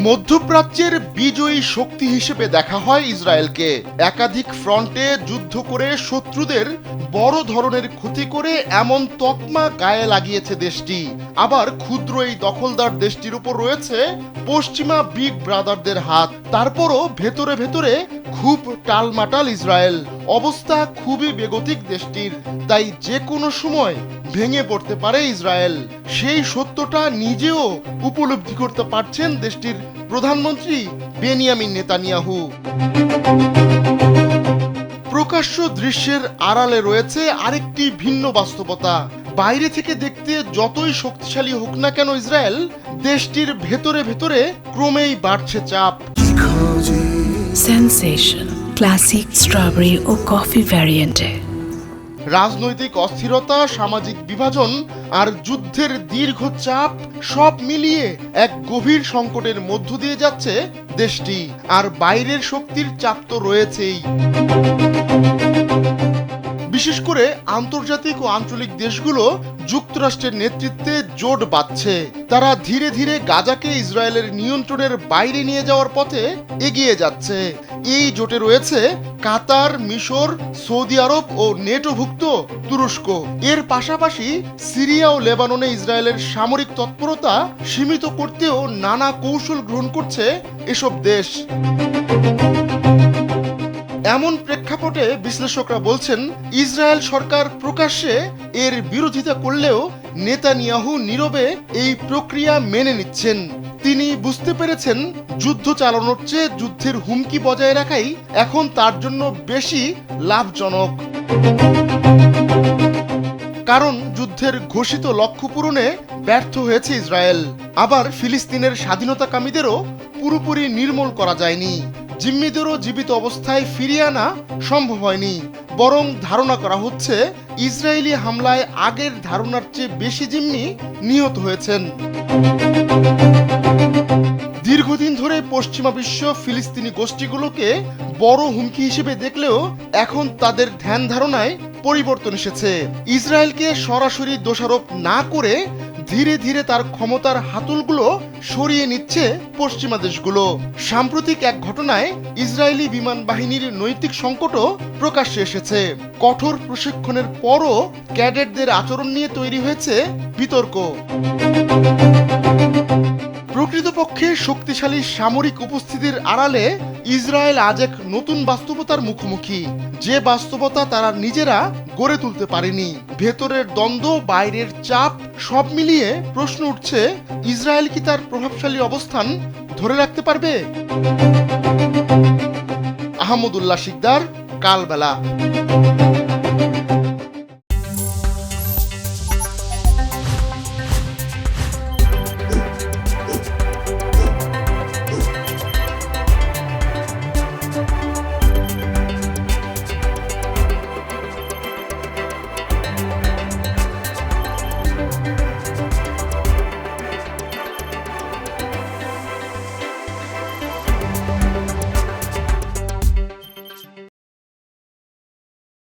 মধ্যপ্রাচ্যের বিজয়ী শক্তি হিসেবে দেখা হয় ইসরায়েলকে। একাধিক ফ্রন্টে যুদ্ধ করে শত্রুদের বড় ধরনের ক্ষতি করে এমন তকমা গায়ে লাগিয়েছে দেশটি। আবার ক্ষুদ্র এই দখলদার দেশটির উপর রয়েছে পশ্চিমা বিগ ব্রাদারদের হাত। তারপরও ভেতরে ভেতরে খুব টালমাটাল ইসরায়েল। অবস্থা খুবই বেগতিক দেশটির, তাই যে কোনো সময় ভেঙে পড়তে পারে ইসরায়েল। সেই সত্যটা নিজেও উপলব্ধি করতে পারছেন দেশটির প্রধানমন্ত্রী বেনিয়ামিন নেতানিয়াহু। প্রকাশ্য দৃশ্যের আড়ালে রয়েছে আরেকটি ভিন্ন বাস্তবতা। বাইরে থেকে দেখতে যতই শক্তিশালী হোক না কেন ইসরায়েল, দেশটির ভেতরে ভেতরে ক্রমেই বাড়ছে চাপ। সেনসেশন ক্লাসিক স্ট্রবেরি ও কফি ভ্যারিয়েন্টে। রাজনৈতিক অস্থিরতা, সামাজিক বিভাজন আর যুদ্ধের দীর্ঘ চাপ সব মিলিয়ে এক গভীর সংকটের মধ্য দিয়ে যাচ্ছে দেশটি। আর বাইরের শক্তির চাপ তো রয়েছেই। বিশেষ করে আন্তর্জাতিক ও আঞ্চলিক দেশগুলো যুক্তরাষ্ট্রের নেতৃত্বে জোট বাঁধছে। তারা ধীরে ধীরে গাজাকে ইসরায়েলের নিয়ন্ত্রণের বাইরে নিয়ে যাওয়ার পথে এগিয়ে যাচ্ছে। এই জোটে রয়েছে কাতার, মিশর, সৌদি আরব ও নেটোভুক্ত তুরস্ক। এর পাশাপাশি সিরিয়া ও লেবাননে ইসরায়েলের সামরিক তৎপরতা সীমিত করতেও নানা কৌশল গ্রহণ করছে এসব দেশ। এমন প্রেক্ষাপটে বিশ্লেষকরা বলছেন, ইসরায়েল সরকার প্রকাশ্যে এর বিরোধিতা করলেও নেতানিয়াহু নীরবে এই প্রক্রিয়া মেনে নিচ্ছেন। তিনি বুঝতে পেরেছেন যুদ্ধ চালানোর চেয়ে যুদ্ধের হুমকি বজায় রাখাই এখন তার জন্য বেশি লাভজনক। কারণ যুদ্ধের ঘোষিত লক্ষ্য পূরণে ব্যর্থ হয়েছে ইসরায়েল। আবার ফিলিস্তিনের স্বাধীনতাকামীদেরও পুরোপুরি নির্মূল করা যায়নি। জিম্মিদেরও জীবিত অবস্থায় ফিরিয়ে আনা সম্ভব হয়নি। বরং ধারণা করা হচ্ছে ইসরায়েলি হামলায় আগের ধারণার চেয়ে বেশি জিম্মি নিহত হয়েছেন। দীর্ঘদিন ধরে পশ্চিমা বিশ্ব ফিলিস্তিনি গোষ্ঠীগুলোকে বড় হুমকি হিসেবে দেখলেও এখন তাদের ধ্যান ধারণায় পরিবর্তন এসেছে। ইসরায়েলকে সরাসরি দোষারোপ না করে ধীরে ধীরে তার ক্ষমতার হাতলগুলো সরিয়ে নিচ্ছে পশ্চিমা দেশগুলো। সাম্প্রতিক এক ঘটনায় ইসরায়েলি বিমান বাহিনীর নৈতিক সংকটও প্রকাশ্যে এসেছে। কঠোর প্রশিক্ষণের পরও ক্যাডেটদের আচরণ নিয়ে তৈরি হয়েছে বিতর্ক। প্রকৃতপক্ষে শক্তিশালী সামরিক উপস্থিতির আড়ালে ইসরায়েল আজ এক নতুন বাস্তবতার মুখোমুখি, যে বাস্তবতা তারা নিজেরা গড়ে তুলতে পারেনি। ভেতরের দ্বন্দ্ব, বাইরের চাপ সব মিলিয়ে প্রশ্ন উঠছে, ইসরায়েল কি তার প্রভাবশালী অবস্থান ধরে রাখতে পারবে? আহমদুল্লাহ শিকদার, কালবেলা।